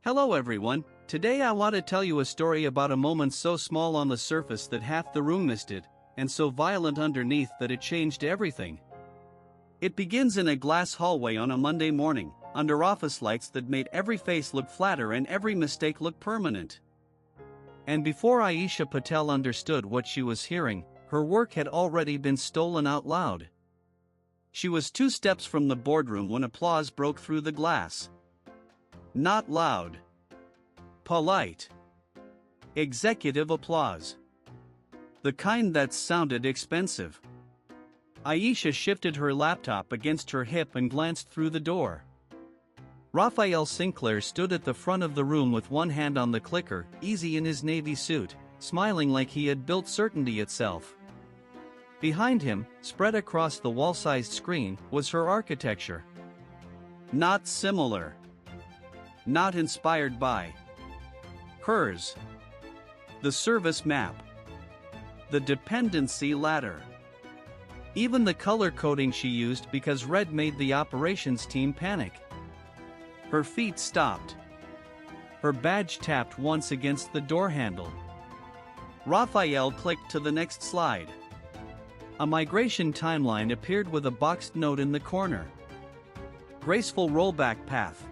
Hello everyone, today I want to tell you a story about a moment so small on the surface that half the room missed it, and so violent underneath that it changed everything. It begins in a glass hallway on a Monday morning, under office lights that made every face look flatter and every mistake look permanent. And before Aisha Patel understood what she was hearing, her work had already been stolen out loud. She was 2 steps from the boardroom when applause broke through the glass. Not loud. Polite. Executive applause. The kind that sounded expensive. Aisha shifted her laptop against her hip and glanced through the door. Raphael Sinclair stood at the front of the room with one hand on the clicker, easy in his navy suit, smiling like he had built certainty itself. Behind him, spread across the wall-sized screen, was her architecture. Not similar. Not inspired by. Hers. The service map. The dependency ladder. Even the color coding she used because red made the operations team panic. Her feet stopped. Her badge tapped once against the door handle. Raphael clicked to the next slide. A migration timeline appeared with a boxed note in the corner. Graceful rollback path.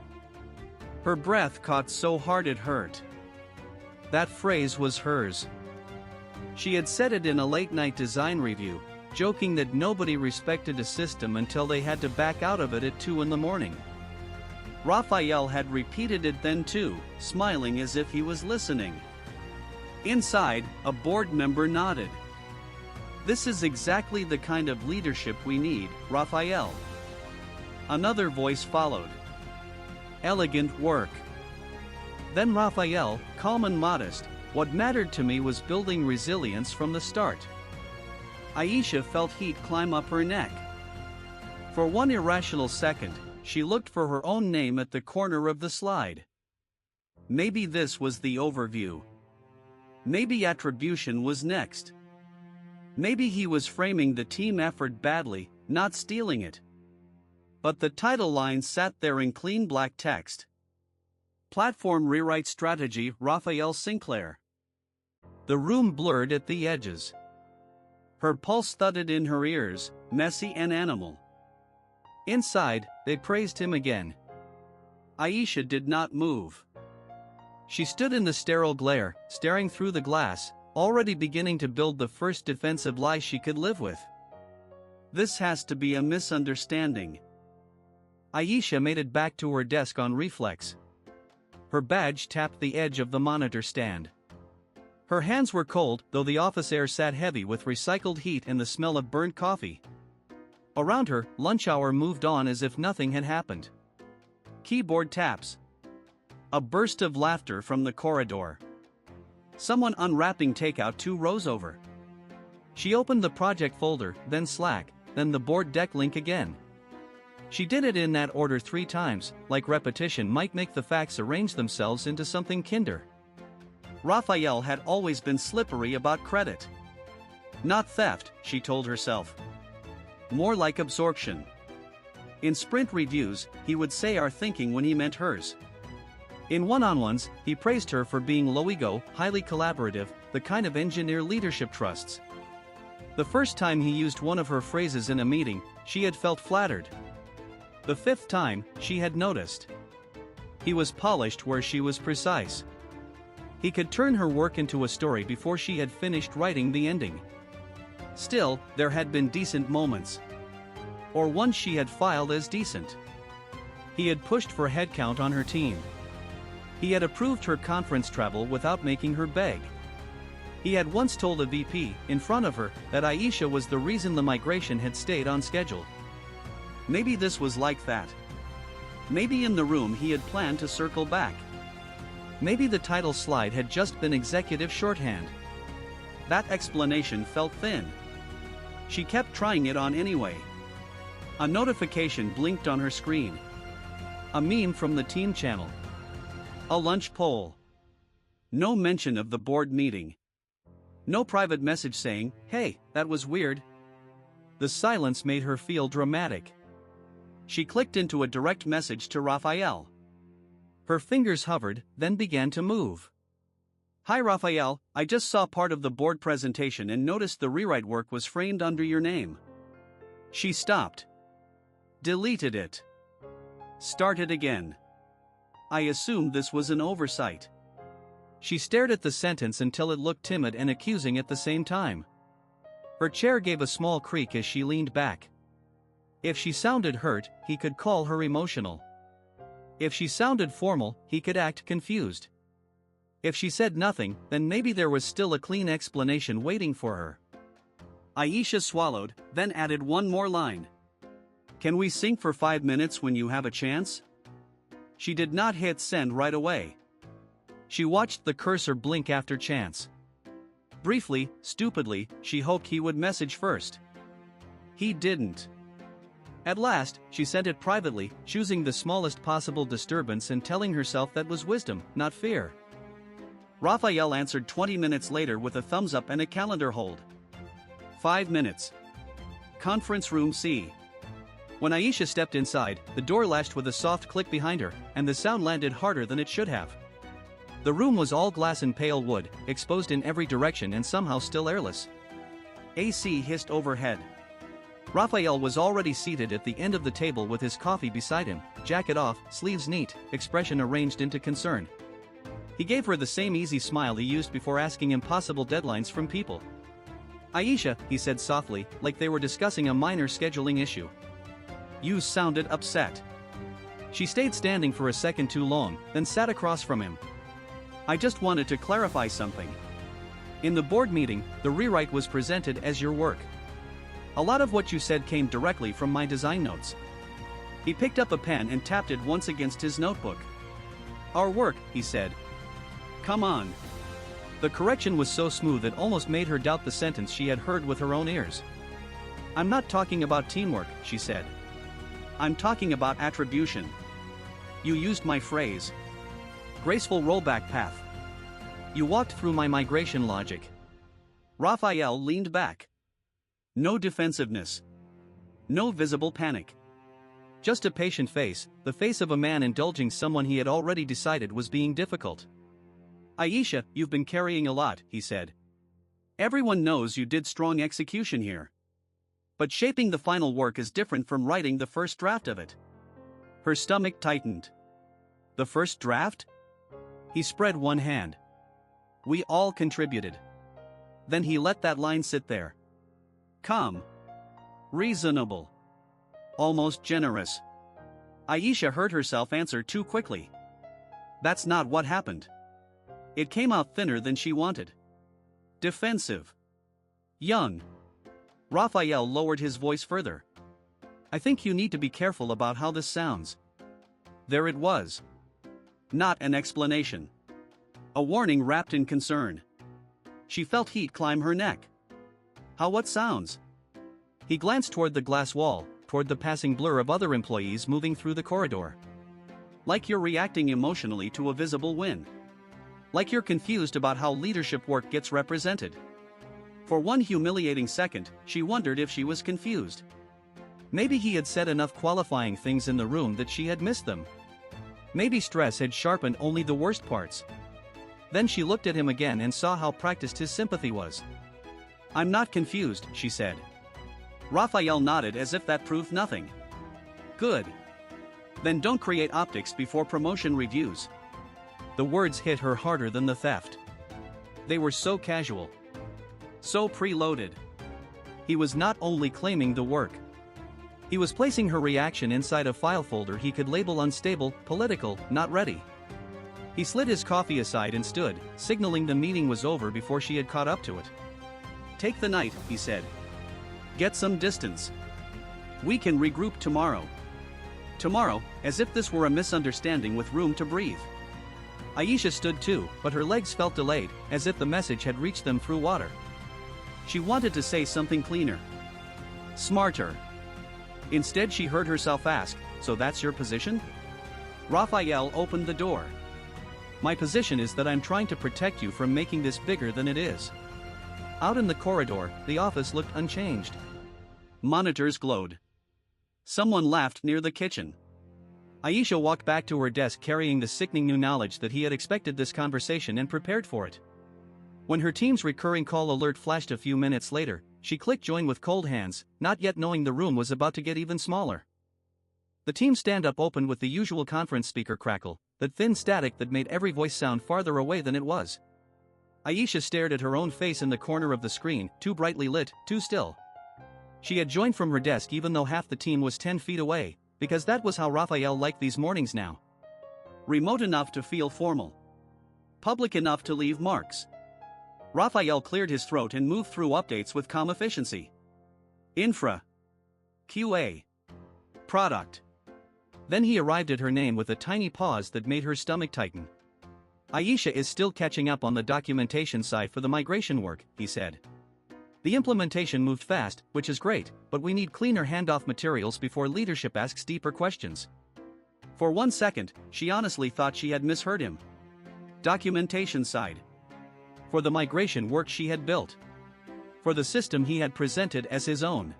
Her breath caught so hard it hurt. That phrase was hers. She had said it in a late-night design review, joking that nobody respected a system until they had to back out of it at 2 in the morning. Raphael had repeated it then too, smiling as if he was listening. Inside, a board member nodded. "This is exactly the kind of leadership we need, Raphael." Another voice followed. "Elegant work." Then Raphael, calm and modest, "What mattered to me was building resilience from the start." Aisha felt heat climb up her neck. For one irrational second, she looked for her own name at the corner of the slide. Maybe this was the overview. Maybe attribution was next. Maybe he was framing the team effort badly, not stealing it. But the title line sat there in clean black text. Platform Rewrite Strategy, Raphael Sinclair. The room blurred at the edges. Her pulse thudded in her ears, messy and animal. Inside, they praised him again. Aisha did not move. She stood in the sterile glare, staring through the glass, already beginning to build the first defensive lie she could live with. This has to be a misunderstanding. Aisha made it back to her desk on reflex. Her badge tapped the edge of the monitor stand. Her hands were cold, though the office air sat heavy with recycled heat and the smell of burnt coffee. Around her, lunch hour moved on as if nothing had happened. Keyboard taps. A burst of laughter from the corridor. Someone unwrapping takeout 2 rows over. She opened the project folder, then Slack, then the board deck link again. She did it in that order 3 times, like repetition might make the facts arrange themselves into something kinder. Raphael had always been slippery about credit. Not theft, she told herself. More like absorption. In sprint reviews, he would say our thinking when he meant hers. In one-on-ones, he praised her for being low-ego, highly collaborative, the kind of engineer leadership trusts. The first time he used one of her phrases in a meeting, she had felt flattered. The 5th time, she had noticed. He was polished where she was precise. He could turn her work into a story before she had finished writing the ending. Still, there had been decent moments. Or ones she had filed as decent. He had pushed for headcount on her team. He had approved her conference travel without making her beg. He had once told a VP, in front of her, that Aisha was the reason the migration had stayed on schedule. Maybe this was like that. Maybe in the room he had planned to circle back. Maybe the title slide had just been executive shorthand. That explanation felt thin. She kept trying it on anyway. A notification blinked on her screen. A meme from the team channel. A lunch poll. No mention of the board meeting. No private message saying, "Hey, that was weird." The silence made her feel dramatic. She clicked into a direct message to Raphael. Her fingers hovered, then began to move. Hi Raphael, I just saw part of the board presentation and noticed the rewrite work was framed under your name. She stopped. Deleted it. Started again. I assumed this was an oversight. She stared at the sentence until it looked timid and accusing at the same time. Her chair gave a small creak as she leaned back. If she sounded hurt, he could call her emotional. If she sounded formal, he could act confused. If she said nothing, then maybe there was still a clean explanation waiting for her. Aisha swallowed, then added one more line. Can we sync for 5 minutes when you have a chance? She did not hit send right away. She watched the cursor blink after chance. Briefly, stupidly, she hoped he would message first. He didn't. At last, she sent it privately, choosing the smallest possible disturbance and telling herself that was wisdom, not fear. Raphael answered 20 minutes later with a thumbs up and a calendar hold. 5 minutes. Conference room C. When Aisha stepped inside, the door latched with a soft click behind her, and the sound landed harder than it should have. The room was all glass and pale wood, exposed in every direction and somehow still airless. AC hissed overhead. Raphael was already seated at the end of the table with his coffee beside him, jacket off, sleeves neat, expression arranged into concern. He gave her the same easy smile he used before asking impossible deadlines from people. Aisha, he said softly, like they were discussing a minor scheduling issue. You sounded upset. She stayed standing for a second too long, then sat across from him. I just wanted to clarify something. In the board meeting, the rewrite was presented as your work. A lot of what you said came directly from my design notes. He picked up a pen and tapped it once against his notebook. Our work, he said. Come on. The correction was so smooth it almost made her doubt the sentence she had heard with her own ears. I'm not talking about teamwork, she said. I'm talking about attribution. You used my phrase. Graceful rollback path. You walked through my migration logic. Raphael leaned back. No defensiveness. No visible panic. Just a patient face, the face of a man indulging someone he had already decided was being difficult. Aisha, you've been carrying a lot, he said. Everyone knows you did strong execution here. But shaping the final work is different from writing the first draft of it. Her stomach tightened. The first draft? He spread one hand. We all contributed. Then he let that line sit there. Calm. Reasonable. Almost generous. Aisha heard herself answer too quickly. That's not what happened. It came out thinner than she wanted. Defensive. Young. Raphael lowered his voice further. I think you need to be careful about how this sounds. There it was. Not an explanation. A warning wrapped in concern. She felt heat climb her neck. How what sounds? He glanced toward the glass wall, toward the passing blur of other employees moving through the corridor. Like you're reacting emotionally to a visible win. Like you're confused about how leadership work gets represented. For one humiliating second, she wondered if she was confused. Maybe he had said enough qualifying things in the room that she had missed them. Maybe stress had sharpened only the worst parts. Then she looked at him again and saw how practiced his sympathy was. I'm not confused, she said. Raphael nodded as if that proved nothing. Good. Then don't create optics before promotion reviews. The words hit her harder than the theft. They were so casual. So preloaded. He was not only claiming the work. He was placing her reaction inside a file folder he could label unstable, political, not ready. He slid his coffee aside and stood, signaling the meeting was over before she had caught up to it. Take the night, he said. Get some distance. We can regroup tomorrow. Tomorrow, as if this were a misunderstanding with room to breathe. Aisha stood too, but her legs felt delayed, as if the message had reached them through water. She wanted to say something cleaner. Smarter. Instead she heard herself ask, so that's your position? Raphael opened the door. My position is that I'm trying to protect you from making this bigger than it is. Out in the corridor, the office looked unchanged. Monitors glowed. Someone laughed near the kitchen. Aisha walked back to her desk carrying the sickening new knowledge that he had expected this conversation and prepared for it. When her team's recurring call alert flashed a few minutes later, she clicked join with cold hands, not yet knowing the room was about to get even smaller. The team stand-up opened with the usual conference speaker crackle, that thin static that made every voice sound farther away than it was. Aisha stared at her own face in the corner of the screen, too brightly lit, too still. She had joined from her desk even though half the team was 10 feet away, because that was how Raphael liked these mornings now. Remote enough to feel formal. Public enough to leave marks. Raphael cleared his throat and moved through updates with calm efficiency. Infra. QA. Product. Then he arrived at her name with a tiny pause that made her stomach tighten. Aisha is still catching up on the documentation side for the migration work, he said. The implementation moved fast, which is great, but we need cleaner handoff materials before leadership asks deeper questions. For 1 second, she honestly thought she had misheard him. Documentation side. For the migration work she had built. For the system he had presented as his own.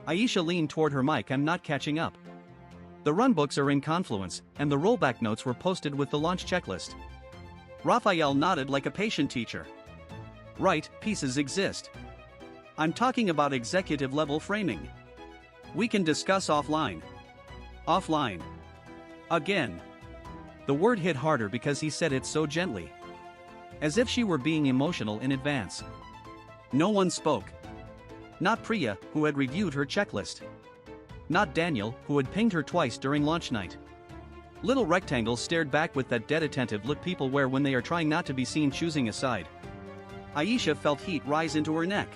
Aisha leaned toward her mic. I'm not catching up. The runbooks are in Confluence, and the rollback notes were posted with the launch checklist. Raphael nodded like a patient teacher. Right, pieces exist. I'm talking about executive-level framing. We can discuss offline. Offline. Again. The word hit harder because he said it so gently. As if she were being emotional in advance. No one spoke. Not Priya, who had reviewed her checklist. Not Daniel, who had pinged her twice during launch night. Little rectangles stared back with that dead attentive look people wear when they are trying not to be seen choosing a side. Aisha felt heat rise into her neck.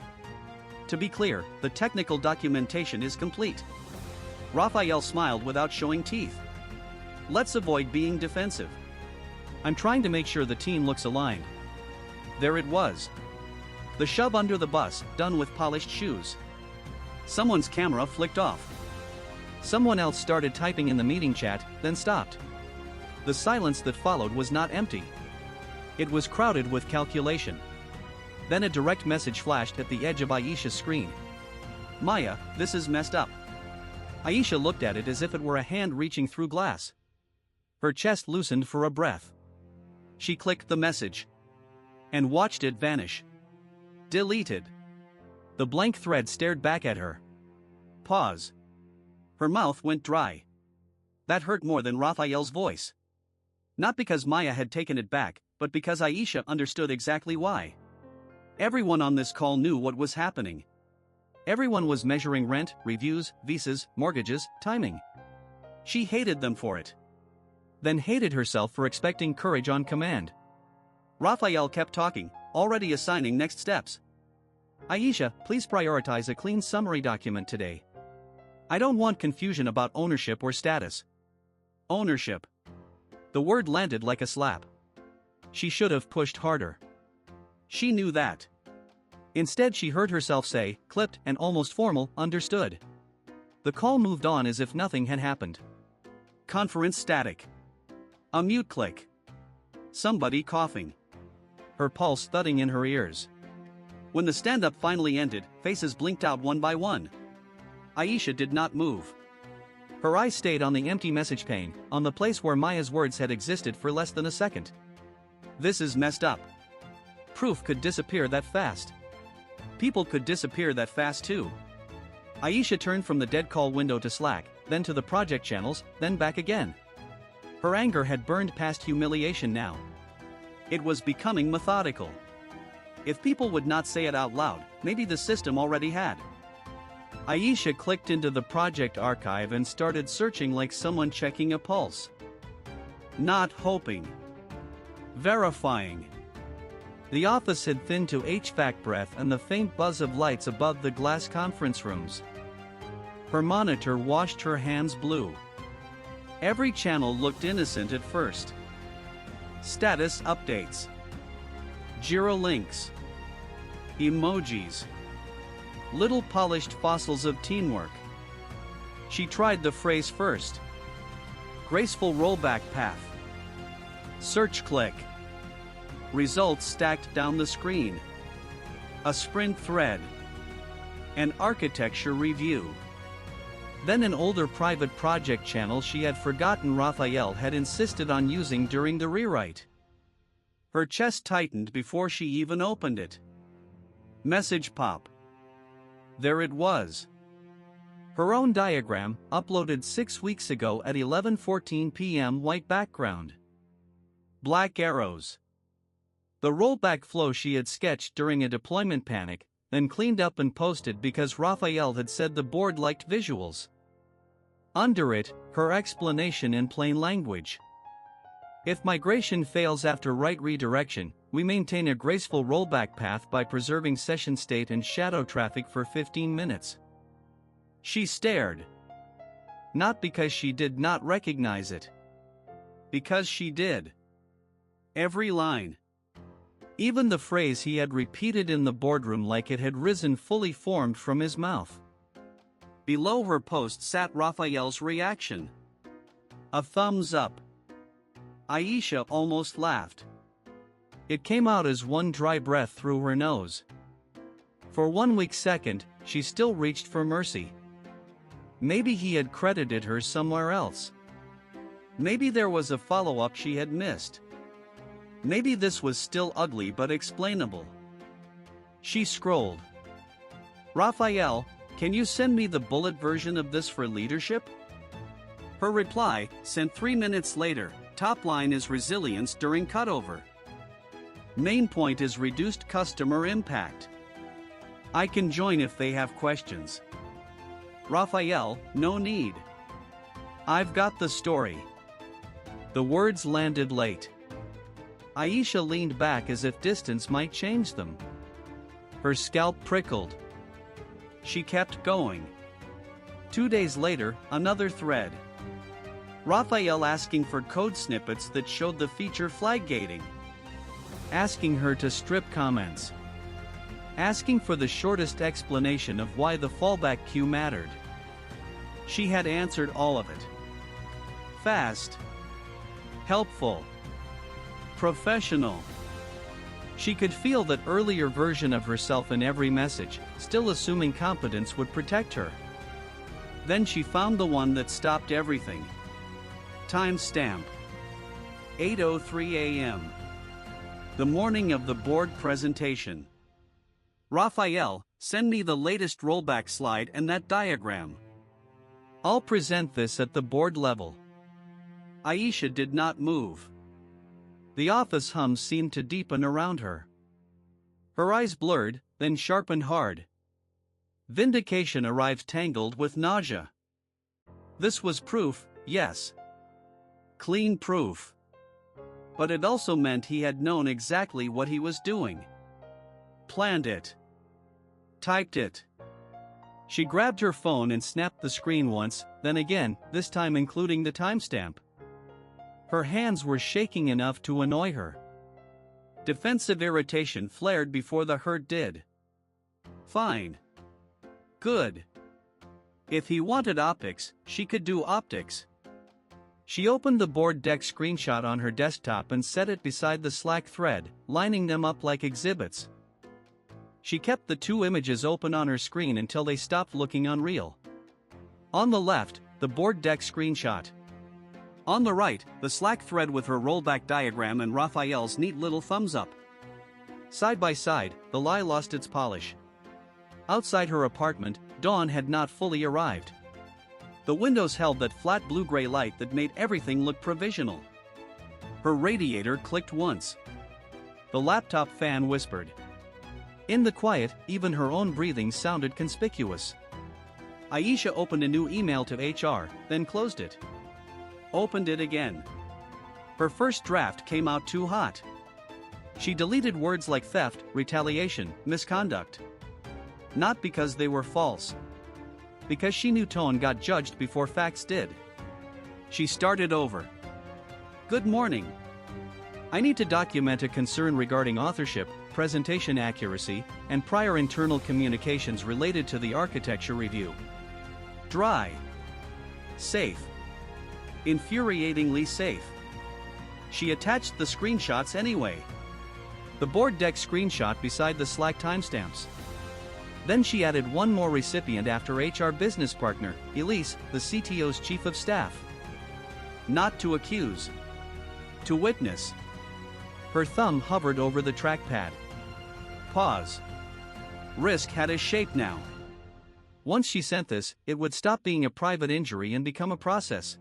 To be clear, the technical documentation is complete. Raphael smiled without showing teeth. Let's avoid being defensive. I'm trying to make sure the team looks aligned. There it was. The shove under the bus, done with polished shoes. Someone's camera flicked off. Someone else started typing in the meeting chat, then stopped. The silence that followed was not empty. It was crowded with calculation. Then a direct message flashed at the edge of Aisha's screen. Maya, this is messed up. Aisha looked at it as if it were a hand reaching through glass. Her chest loosened for a breath. She clicked the message. And watched it vanish. Deleted. The blank thread stared back at her. Pause. Her mouth went dry. That hurt more than Raphael's voice. Not because Maya had taken it back, but because Aisha understood exactly why. Everyone on this call knew what was happening. Everyone was measuring rent, reviews, visas, mortgages, timing. She hated them for it. Then hated herself for expecting courage on command. Raphael kept talking, already assigning next steps. Aisha, please prioritize a clean summary document today. I don't want confusion about ownership or status. Ownership. The word landed like a slap. She should have pushed harder. She knew that. Instead she heard herself say, clipped and almost formal, understood. The call moved on as if nothing had happened. Conference static. A mute click. Somebody coughing. Her pulse thudding in her ears. When the stand-up finally ended, faces blinked out one by one. Aisha did not move. Her eyes stayed on the empty message pane, on the place where Maya's words had existed for less than a second. This is messed up. Proof could disappear that fast. People could disappear that fast too. Aisha turned from the dead call window to Slack, then to the project channels, then back again. Her anger had burned past humiliation now. It was becoming methodical. If people would not say it out loud, maybe the system already had. Aisha clicked into the project archive and started searching like someone checking a pulse. Not hoping. Verifying. The office had thinned to HVAC breath and the faint buzz of lights above the glass conference rooms. Her monitor washed her hands blue. Every channel looked innocent at first. Status updates. Jira links. Emojis. Little polished fossils of teamwork. She tried the phrase first. Graceful rollback path. Search click. Results stacked down the screen. A sprint thread. An architecture review. Then an older private project channel she had forgotten Raphael had insisted on using during the rewrite. Her chest tightened before she even opened it. Message pop. There it was. Her own diagram, uploaded 6 weeks ago at 11:14 p.m. White background. Black arrows. The rollback flow she had sketched during a deployment panic, then cleaned up and posted because Raphael had said the board liked visuals. Under it, her explanation in plain language. If migration fails after write redirection, we maintain a graceful rollback path by preserving session state and shadow traffic for 15 minutes. She stared. Not because she did not recognize it. Because she did. Every line. Even the phrase he had repeated in the boardroom like it had risen fully formed from his mouth. Below her post sat Raphael's reaction. A thumbs up. Aisha almost laughed. It came out as one dry breath through her nose. For 1 weak second, she still reached for mercy. Maybe he had credited her somewhere else. Maybe there was a follow-up she had missed. Maybe this was still ugly but explainable. She scrolled. Raphael, can you send me the bullet version of this for leadership? Her reply, sent 3 minutes later, top line is resilience during cutover. Main point is reduced customer impact. I can join if they have questions. Raphael, no need. I've got the story. The words landed late. Aisha leaned back as if distance might change them. Her scalp prickled. She kept going. 2 days later, another thread. Raphael asking for code snippets that showed the feature flag gating. Asking her to strip comments. Asking for the shortest explanation of why the fallback queue mattered. She had answered all of it. Fast. Helpful. Professional. She could feel that earlier version of herself in every message, still assuming competence would protect her. Then she found the one that stopped everything. Timestamp. 8:03 a.m. The morning of the board presentation. Raphael, send me the latest rollback slide and that diagram. I'll present this at the board level. Aisha did not move. The office hum seemed to deepen around her. Her eyes blurred, then sharpened hard. Vindication arrived tangled with nausea. This was proof, yes. Clean proof. But it also meant he had known exactly what he was doing. Planned it. Typed it. She grabbed her phone and snapped the screen once, then again, this time including the timestamp. Her hands were shaking enough to annoy her. Defensive irritation flared before the hurt did. Fine. Good. If he wanted optics, she could do optics. She opened the board deck screenshot on her desktop and set it beside the Slack thread, lining them up like exhibits. She kept the two images open on her screen until they stopped looking unreal. On the left, the board deck screenshot. On the right, the Slack thread with her rollback diagram and Raphael's neat little thumbs up. Side by side, the lie lost its polish. Outside her apartment, dawn had not fully arrived. The windows held that flat blue-gray light that made everything look provisional. Her radiator clicked once. The laptop fan whispered. In the quiet, even her own breathing sounded conspicuous. Aisha opened a new email to HR, then closed it. Opened it again. Her first draft came out too hot. She deleted words like theft, retaliation, misconduct. Not because they were false. Because she knew tone got judged before facts did. She started over. Good morning. I need to document a concern regarding authorship, presentation accuracy, and prior internal communications related to the architecture review. Dry. Safe. Infuriatingly safe. She attached the screenshots anyway. The board deck screenshot beside the Slack timestamps. Then she added one more recipient after HR business partner, Elise, the CTO's chief of staff. Not to accuse. To witness. Her thumb hovered over the trackpad. Pause. Risk had a shape now. Once she sent this, it would stop being a private injury and become a process.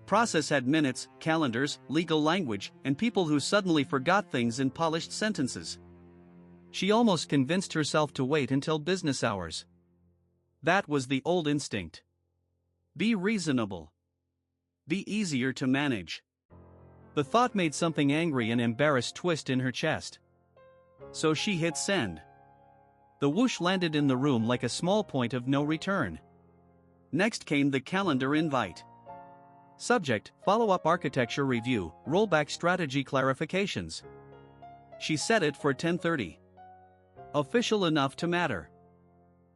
Process had minutes, calendars, legal language, and people who suddenly forgot things in polished sentences. She almost convinced herself to wait until business hours. That was the old instinct. Be reasonable. Be easier to manage. The thought made something angry and embarrassed twist in her chest. So she hit send. The whoosh landed in the room like a small point of no return. Next came the calendar invite. Subject: Follow-up architecture review, rollback strategy clarifications. She set it for 10:30. Official enough to matter.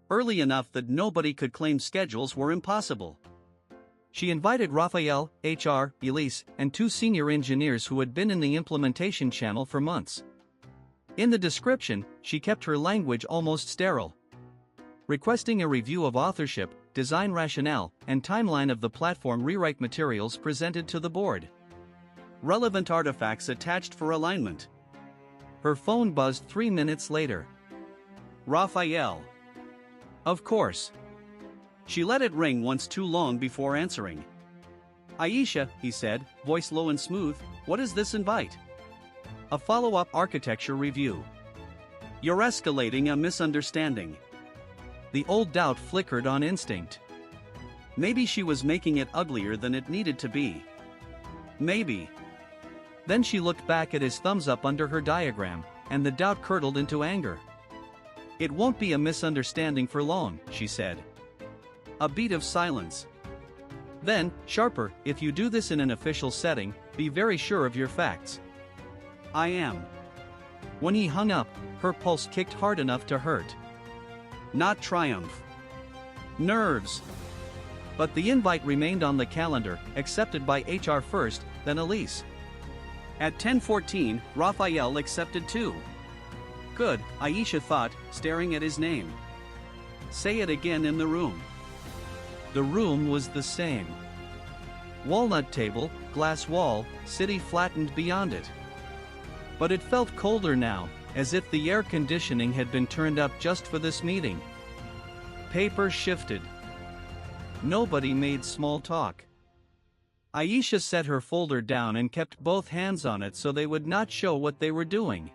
Early enough that nobody could claim schedules were impossible. She invited Raphael, HR, Elise, and 2 senior engineers who had been in the implementation channel for months. In the description, she kept her language almost sterile. Requesting a review of authorship, design rationale, and timeline of the platform rewrite materials presented to the board. Relevant artifacts attached for alignment. Her phone buzzed 3 minutes later. Raphael. Of course. She let it ring once too long before answering. Aisha, he said, voice low and smooth, what is this invite? A follow-up architecture review. You're escalating a misunderstanding. The old doubt flickered on instinct. Maybe she was making it uglier than it needed to be. Maybe. Then she looked back at his thumbs up under her diagram, and the doubt curdled into anger. It won't be a misunderstanding for long, she said. A beat of silence. Then, sharper, if you do this in an official setting, be very sure of your facts. I am. When he hung up, her pulse kicked hard enough to hurt. Not triumph. Nerves. But the invite remained on the calendar, accepted by HR first, then Elise. At 10:14, Raphael accepted too. Good, Aisha thought, staring at his name. Say it again in the room. The room was the same. Walnut table, glass wall, city flattened beyond it. But it felt colder now, as if the air conditioning had been turned up just for this meeting. Paper shifted. Nobody made small talk. Aisha set her folder down and kept both hands on it so they would not show what they were doing.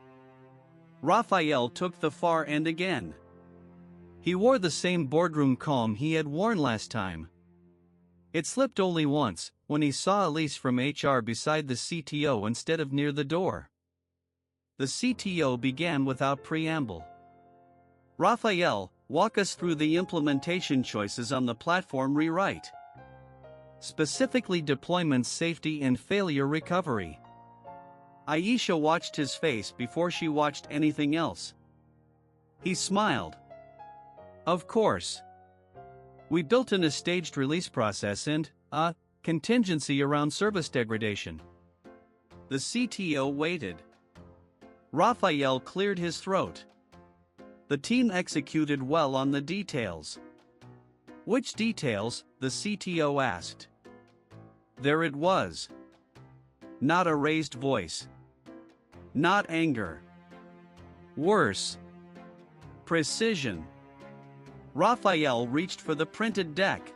Raphael took the far end again. He wore the same boardroom calm he had worn last time. It slipped only once, when he saw Elise from HR beside the CTO instead of near the door. The CTO began without preamble. Raphael, walk us through the implementation choices on the platform rewrite. Specifically deployment safety and failure recovery. Aisha watched his face before she watched anything else. He smiled. Of course. We built in a staged release process and, contingency around service degradation. The CTO waited. Raphael cleared his throat. The team executed well on the details. Which details? The CTO asked. There it was. Not a raised voice. Not anger. Worse. Precision. Raphael reached for the printed deck.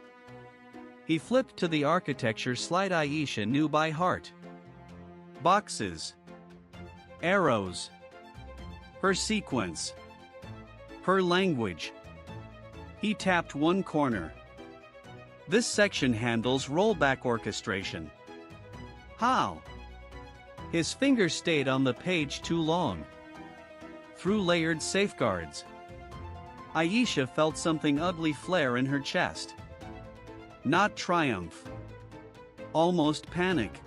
He flipped to the architecture slide Aisha knew by heart. Boxes. Arrows. Her sequence. Her language. He tapped one corner. This section handles rollback orchestration. How? His fingers stayed on the page too long. Through layered safeguards. Aisha felt something ugly flare in her chest. Not triumph. Almost panic.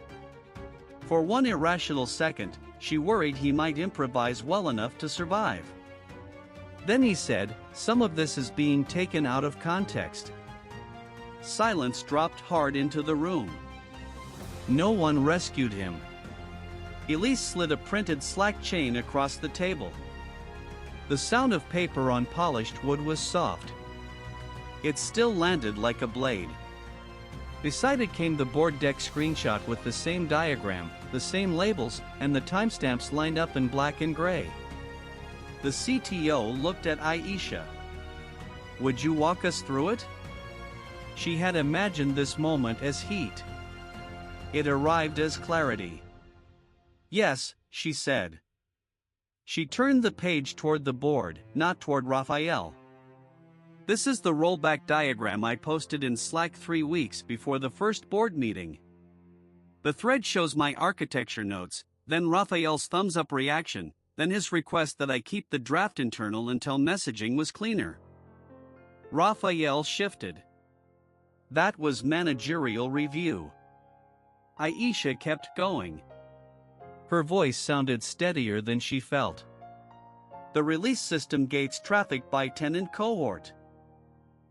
For one irrational second, she worried he might improvise well enough to survive. Then he said, some of this is being taken out of context. Silence dropped hard into the room. No one rescued him. Elise slid a printed Slack chain across the table. The sound of paper on polished wood was soft. It still landed like a blade. Beside it came the board deck screenshot with the same diagram, the same labels, and the timestamps lined up in black and gray. The CTO looked at Aisha. "Would you walk us through it?" She had imagined this moment as heat. It arrived as clarity. "Yes," she said. She turned the page toward the board, not toward Raphael. "This is the rollback diagram I posted in Slack 3 weeks before the first board meeting. The thread shows my architecture notes, then Raphael's thumbs-up reaction, then his request that I keep the draft internal until messaging was cleaner." Raphael shifted. That was managerial review. Aisha kept going. Her voice sounded steadier than she felt. "The release system gates traffic by tenant cohort.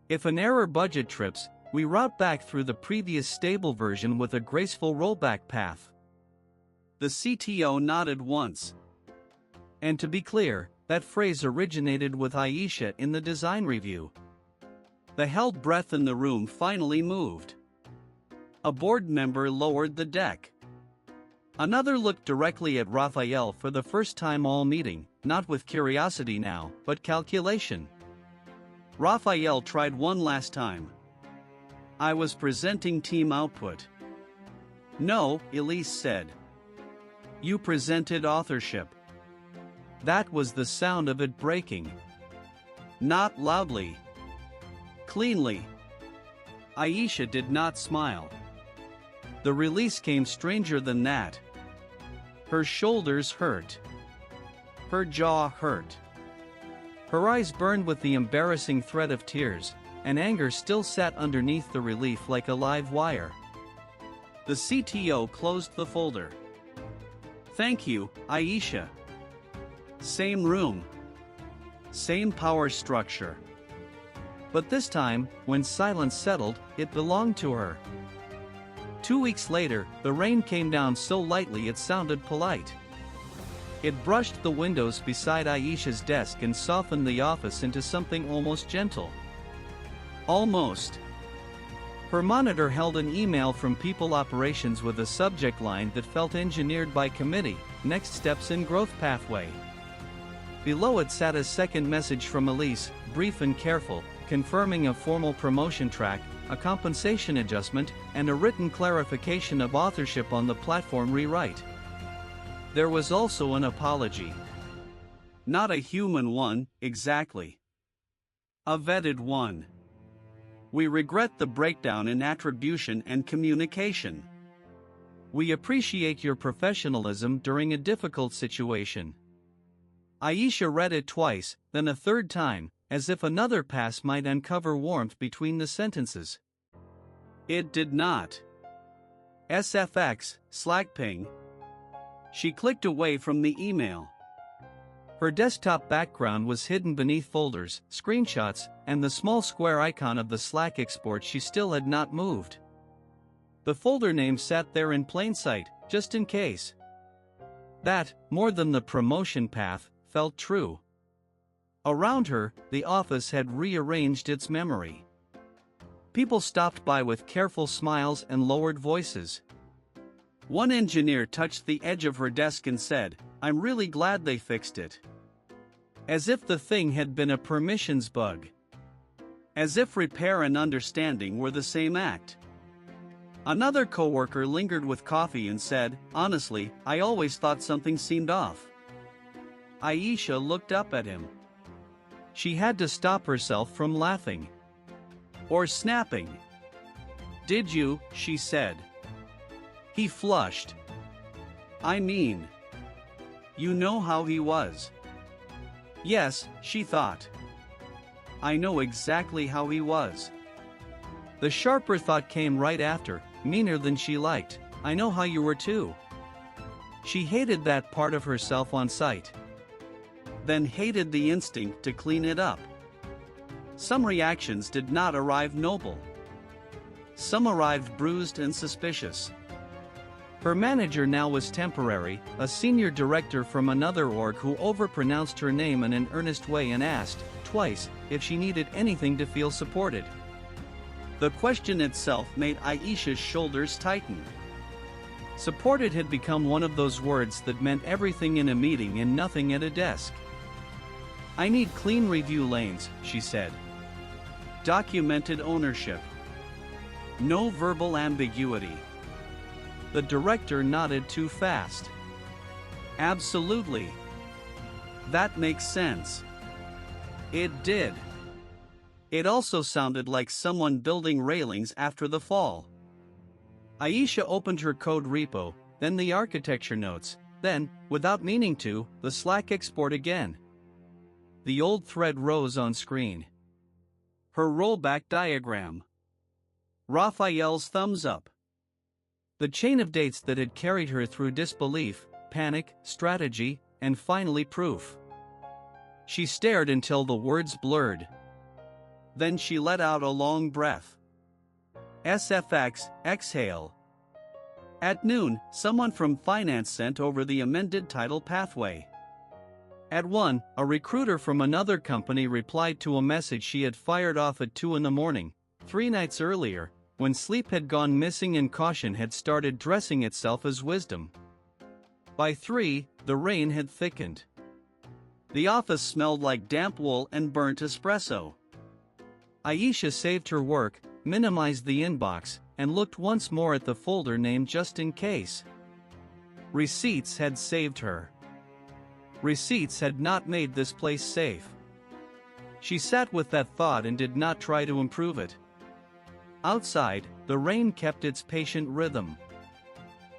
If an error budget trips, we route back through the previous stable version with a graceful rollback path." The CTO nodded once. And to be clear, that phrase originated with Aisha in the design review. The held breath in the room finally moved. A board member lowered the deck. Another looked directly at Raphael for the first time all meeting, not with curiosity now, but calculation. Raphael tried one last time. "I was presenting team output." "No," Elise said. "You presented authorship." That was the sound of it breaking. Not loudly. Cleanly. Aisha did not smile. The release came stranger than that. Her shoulders hurt. Her jaw hurt. Her eyes burned with the embarrassing threat of tears, and anger still sat underneath the relief like a live wire. The CTO closed the folder. "Thank you, Aisha." Same room. Same power structure. But this time, when silence settled, it belonged to her. 2 weeks later, the rain came down so lightly it sounded polite. It brushed the windows beside Aisha's desk and softened the office into something almost gentle. Almost. Her monitor held an email from People Operations with a subject line that felt engineered by committee, "Next steps in growth pathway." Below it sat a second message from Elise, brief and careful, confirming a formal promotion track, a compensation adjustment, and a written clarification of authorship on the platform rewrite. There was also an apology. Not a human one, exactly. A vetted one. "We regret the breakdown in attribution and communication. We appreciate your professionalism during a difficult situation." Aisha read it twice, then a third time, as if another pass might uncover warmth between the sentences. It did not. SFX, Slack ping. She clicked away from the email. Her desktop background was hidden beneath folders, screenshots, and the small square icon of the Slack export she still had not moved. The folder name sat there in plain sight, just in case. That, more than the promotion path, felt true. Around her, the office had rearranged its memory. People stopped by with careful smiles and lowered voices. One engineer touched the edge of her desk and said, "I'm really glad they fixed it." As if the thing had been a permissions bug. As if repair and understanding were the same act. Another coworker lingered with coffee and said, "Honestly, I always thought something seemed off." Aisha looked up at him. She had to stop herself from laughing. Or snapping. "Did you?" she said. He flushed. "I mean, you know how he was." Yes, she thought. I know exactly how he was. The sharper thought came right after, meaner than she liked. I know how you were too. She hated that part of herself on sight. Then hated the instinct to clean it up. Some reactions did not arrive noble. Some arrived bruised and suspicious. Her manager now was temporary, a senior director from another org who overpronounced her name in an earnest way and asked, twice, if she needed anything to feel supported. The question itself made Aisha's shoulders tighten. Supported had become one of those words that meant everything in a meeting and nothing at a desk. "I need clean review lanes," she said. "Documented ownership. No verbal ambiguity." The director nodded too fast. "Absolutely. That makes sense." It did. It also sounded like someone building railings after the fall. Aisha opened her code repo, then the architecture notes, then, without meaning to, the Slack export again. The old thread rose on screen. Her rollback diagram. Raphael's thumbs up. The chain of dates that had carried her through disbelief, panic, strategy, and finally proof. She stared until the words blurred. Then she let out a long breath. SFX, exhale. At noon, someone from finance sent over the amended title pathway. At 1, a recruiter from another company replied to a message she had fired off at 2 in the morning, 3 nights earlier, when sleep had gone missing and caution had started dressing itself as wisdom. By 3, the rain had thickened. The office smelled like damp wool and burnt espresso. Aisha saved her work, minimized the inbox, and looked once more at the folder name just in case. Receipts had saved her. Receipts had not made this place safe. She sat with that thought and did not try to improve it. Outside, the rain kept its patient rhythm.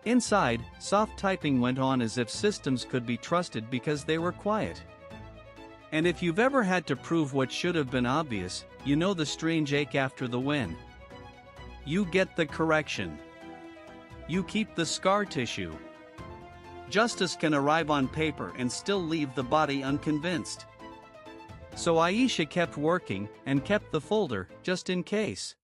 Inside, soft typing went on as if systems could be trusted because they were quiet. And if you've ever had to prove what should have been obvious, you know the strange ache after the win. You get the correction. You keep the scar tissue. Justice can arrive on paper and still leave the body unconvinced. So Aisha kept working and kept the folder, just in case.